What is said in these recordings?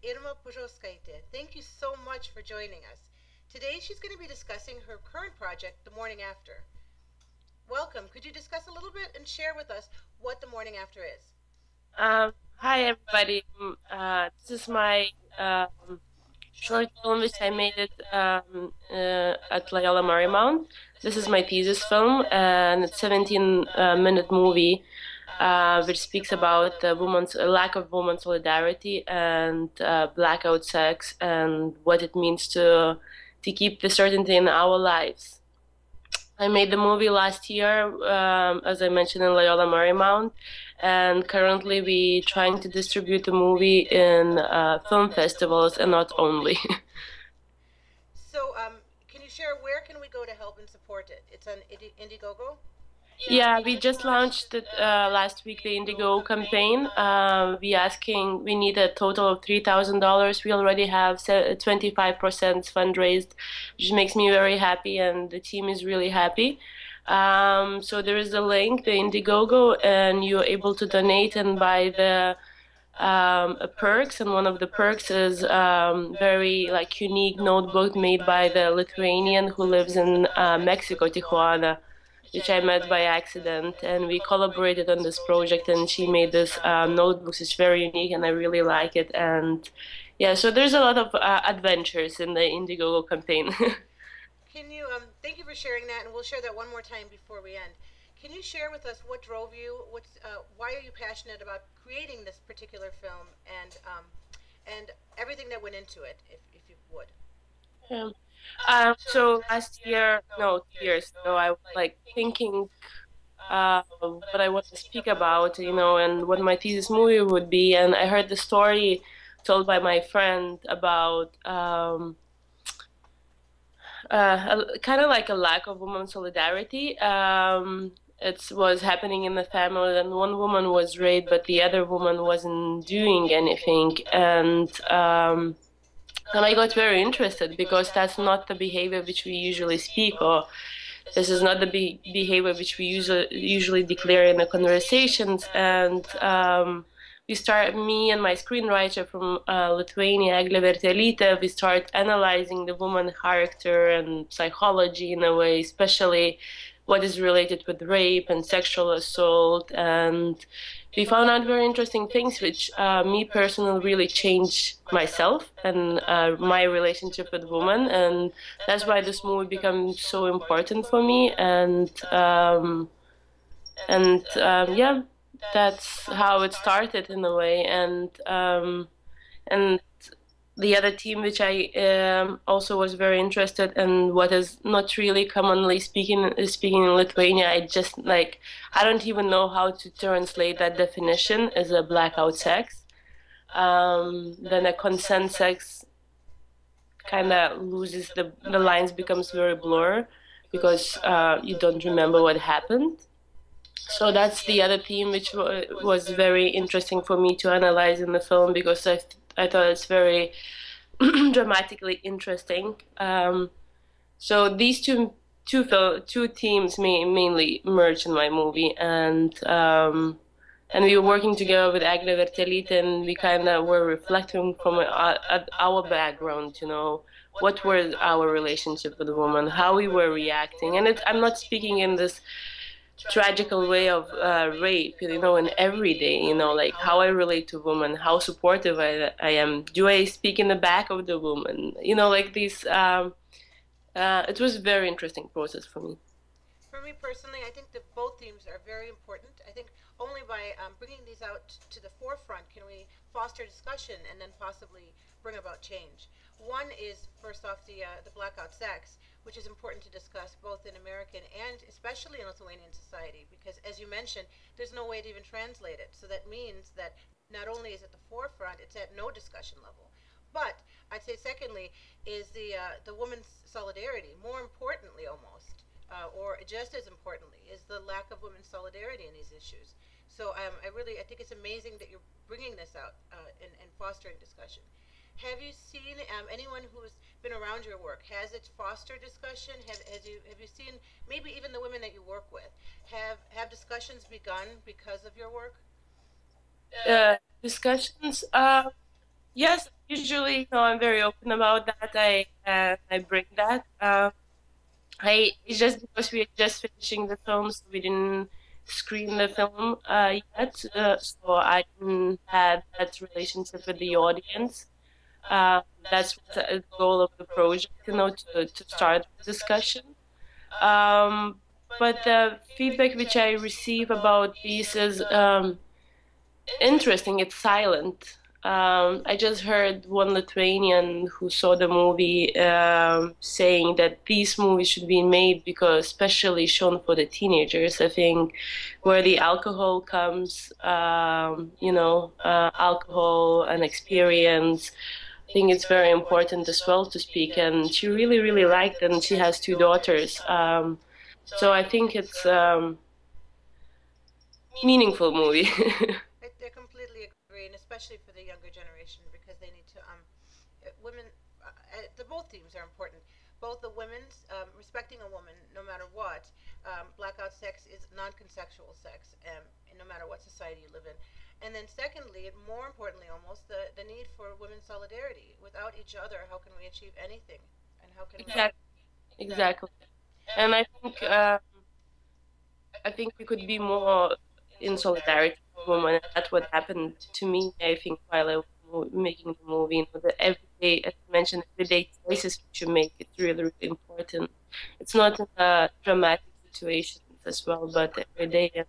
Irma. Thank you so much for joining us. Today she's going to be discussing her current project, The Morning After. Welcome. Could you discuss a little bit and share with us what The Morning After is? Hi everybody. This is my short film which I made it at Loyola Marymount. This is my thesis film, and it's 17-minute movie which speaks about the woman's lack of woman solidarity and blackout sex and what it means to keep the certainty in our lives. I made the movie last year, as I mentioned, in Loyola Marymount, and currently we trying to distribute the movie in film festivals and not only. So, can you share where can we go to help and support it? It's on Indiegogo. Yeah, we just launched it last week, the Indigo campaign. We need a total of $3,000. We already have 25% fundraised, which makes me very happy, and the team is really happy. So there is a link, the Indiegogo, and you're able to donate and buy the perks, and one of the perks is very like unique notebook made by the Lithuanian who lives in Mexico, Tijuana, which I met by accident, and we collaborated on this project, and she made this notebooks. It's very unique, and I really like it. And yeah, so there's a lot of adventures in the Indiegogo campaign. Can you thank you for sharing that, and we'll share that one more time before we end. Can you share with us what drove you? Why are you passionate about creating this particular film, and everything that went into it, if you would? Yeah. So last year, no, 2 years ago, I was like thinking what I want to speak about, and what my thesis movie would be. And I heard the story told by my friend about kind of like a lack of woman solidarity. It was happening in the family, and one woman was raped, but the other woman wasn't doing anything. And I got very interested because that's not the behavior which we usually speak, or this is not the behavior which we usually declare in the conversations. And me and my screenwriter from Lithuania, Eglė Vertelytė, we start analyzing the woman character and psychology in a way, especially what is related with rape and sexual assault. And we found out very interesting things which me personally really changed myself and my relationship with women. And that's why this movie became so important for me. Yeah, that's how it started in a way. And the other team, which I also was very interested in, what is not really commonly speaking in Lithuania. I don't even know how to translate that definition as a blackout sex. Then a consent sex kind of loses the lines, becomes very blur because you don't remember what happened. So that's the other theme which was very interesting for me to analyze in the film, because I thought it's very dramatically interesting. So these two themes mainly merge in my movie, and we were working together with Eglė Vertelytė, and we kind of were reflecting from our background, what were our relationship with the woman, how we were reacting. And I'm not speaking in this tragical way of rape, in every day, like how I relate to women, how supportive I am. Do I speak in the back of the woman? Like these. It was a very interesting process for me. For me personally, I think that both themes are very important. I think only by bringing these out to the forefront can we foster discussion and then possibly bring about change. One is, first off, the blackout sex, which is important to discuss both in American and especially in Lithuanian society, because as you mentioned, there's no way to even translate it. So that means that not only is it the forefront, it's at no discussion level. But I'd say secondly is the woman's solidarity. More importantly, almost, or just as importantly, is the lack of women's solidarity in these issues. So I think it's amazing that you're bringing this out and fostering discussion. Have you seen anyone who's been around your work? Has it fostered discussion? Have you seen maybe even the women that you work with have discussions begun because of your work? Discussions. Yes, usually, I'm very open about that. I bring that. It's just because we're just finishing the film, so we didn't screen the film yet. So I didn't have that relationship with the audience. Uh, that's what the goal of the project, to start the discussion. Um, but the feedback which I receive about these is interesting. It's silent. I just heard one Lithuanian who saw the movie saying that these movies should be made because especially shown for the teenagers. I think where the alcohol comes, alcohol and experience. I think it's very important as well to speak. And she really, really liked it, and she has two daughters. So I think it's meaningful movie. I completely agree, and especially for the younger generation because they need to women. The both themes are important. Both the women's respecting a woman no matter what. Blackout sex is non-consensual sex, and no matter what society you live in. And then secondly, and more importantly almost, the need for women's solidarity. Without each other, how can we achieve anything? And how can we? Exactly, exactly. And I think we could be more in solidarity with women. And that's what happened to me, I think, while I was making the movie. The everyday, as you mentioned, everyday choices which you make, it's really, really important. It's not in dramatic situations as well, but every day. And,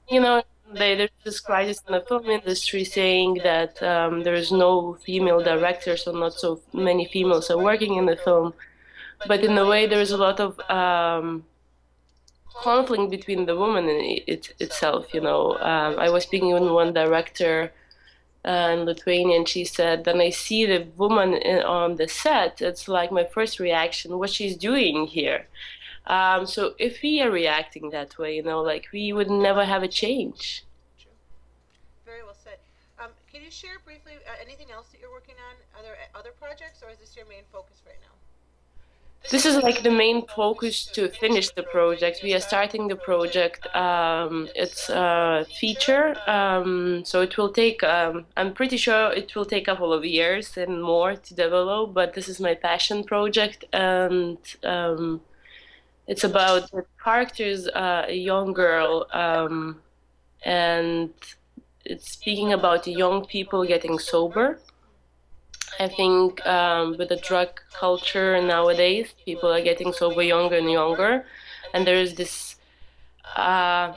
you know, there's this crisis in the film industry saying that there is no female directors or not so many females are working in the film. But in a way, there is a lot of conflict between the woman and itself. I was speaking with one director in Lithuania, and she said, "Then I see the woman on the set. It's like my first reaction, what she's doing here." So if we are reacting that way, like we would never have a change. True. Very well said. Can you share briefly anything else that you're working on? Are there other projects, or is this your main focus right now? This is like the main focus to finish the project. We are starting the project. It's a feature, so it will take. I'm pretty sure it will take a couple of years and more to develop. But this is my passion project, and it's about the characters, a young girl, and it's speaking about young people getting sober. I think with the drug culture nowadays, people are getting sober younger and younger, and there is this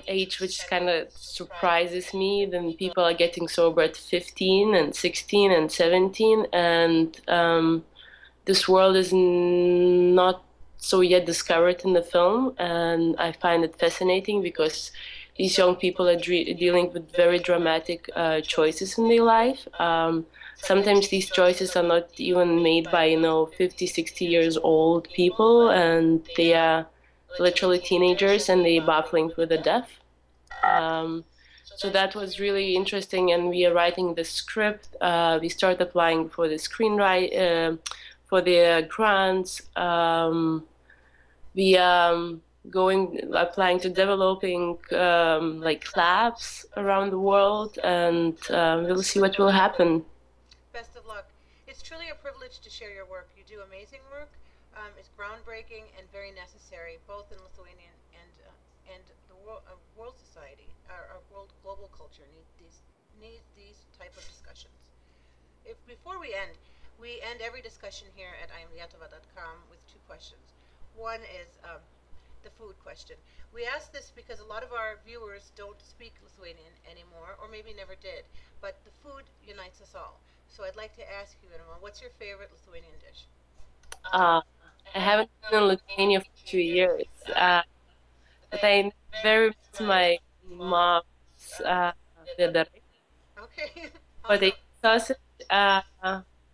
age which kind of surprises me. Then people are getting sober at 15 and 16 and 17, and this world is not so yet discovered in the film, and I find it fascinating because these young people are dealing with very dramatic choices in their life. Sometimes these choices are not even made by 50, 60 years old people, and they are literally teenagers, and they're battling with the death. So that was really interesting, and we are writing the script. We start applying for the screenwrite, for the grants. We going applying to developing like labs around the world, and we'll see what will happen. Best of luck. It's truly a privilege to share your work. You do amazing work. It's groundbreaking and very necessary, both in Lithuanian and the world society. Our world global culture needs these type of discussions. If before we end every discussion here at imliatova.com with two questions. One is the food question. We ask this because a lot of our viewers don't speak Lithuanian anymore, or maybe never did. But the food unites us all. So I'd like to ask you, Irma, what's your favorite Lithuanian dish? Uh, I haven't been in Lithuania for 2 years, but I very miss my mom's vėdarai, Okay. potato sausage.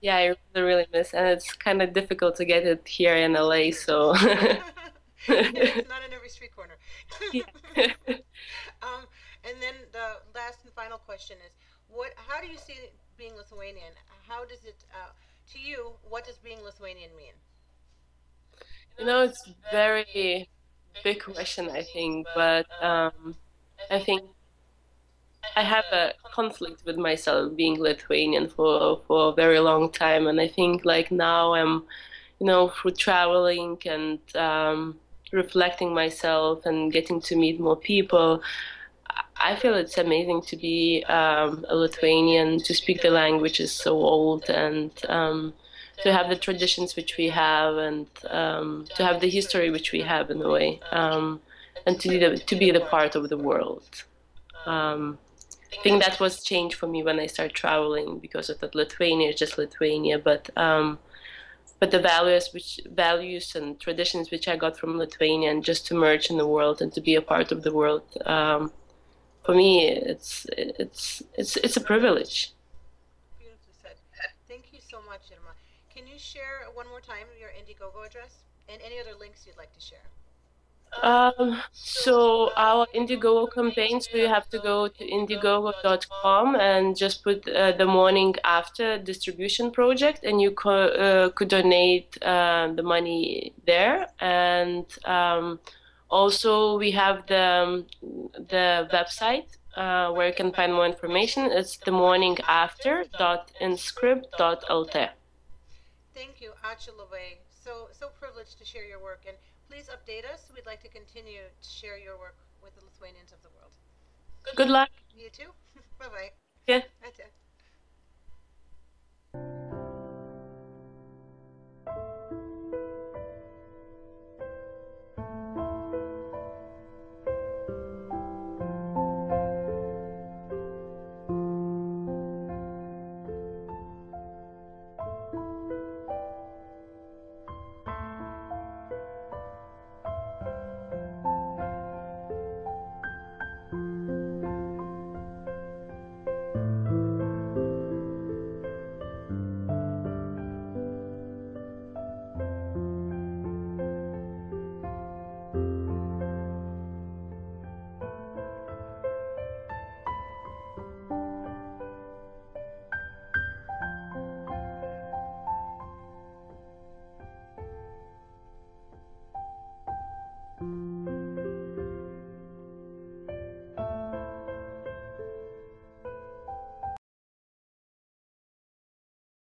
Yeah, I really, really miss, and it's kind of difficult to get it here in LA. So It's not in every street corner. yeah. um, and then the last and final question is, How do you see being Lithuanian? How does it, to you, what does being Lithuanian mean? It's very big question, I think, but I think I have a conflict with myself being Lithuanian for a very long time, and I think like now I'm, through traveling and reflecting myself and getting to meet more people, I feel it's amazing to be a Lithuanian, to speak the language is so old, and to have the traditions which we have, and to have the history which we have in a way, and to be the part of the world. I think that was change for me when I started traveling, because of that Lithuania is just Lithuania, but the values and traditions which I got from Lithuania, and just to merge in the world and to be a part of the world, for me it's a privilege. Beautifully said. Thank you so much, Irma. Can you share one more time your Indiegogo address and any other links you'd like to share? So our Indiegogo campaign, so you have to go to indiegogo.com and just put the morning after distribution project, and you could donate the money there. And also we have the website where you can find more information. It's themorningafter.inscript.lt. Thank you, Ačiū labai. So privileged to share your work, and please update us. We'd like to continue to share your work with the Lithuanians of the world. Good luck. You too. Bye bye. Yeah.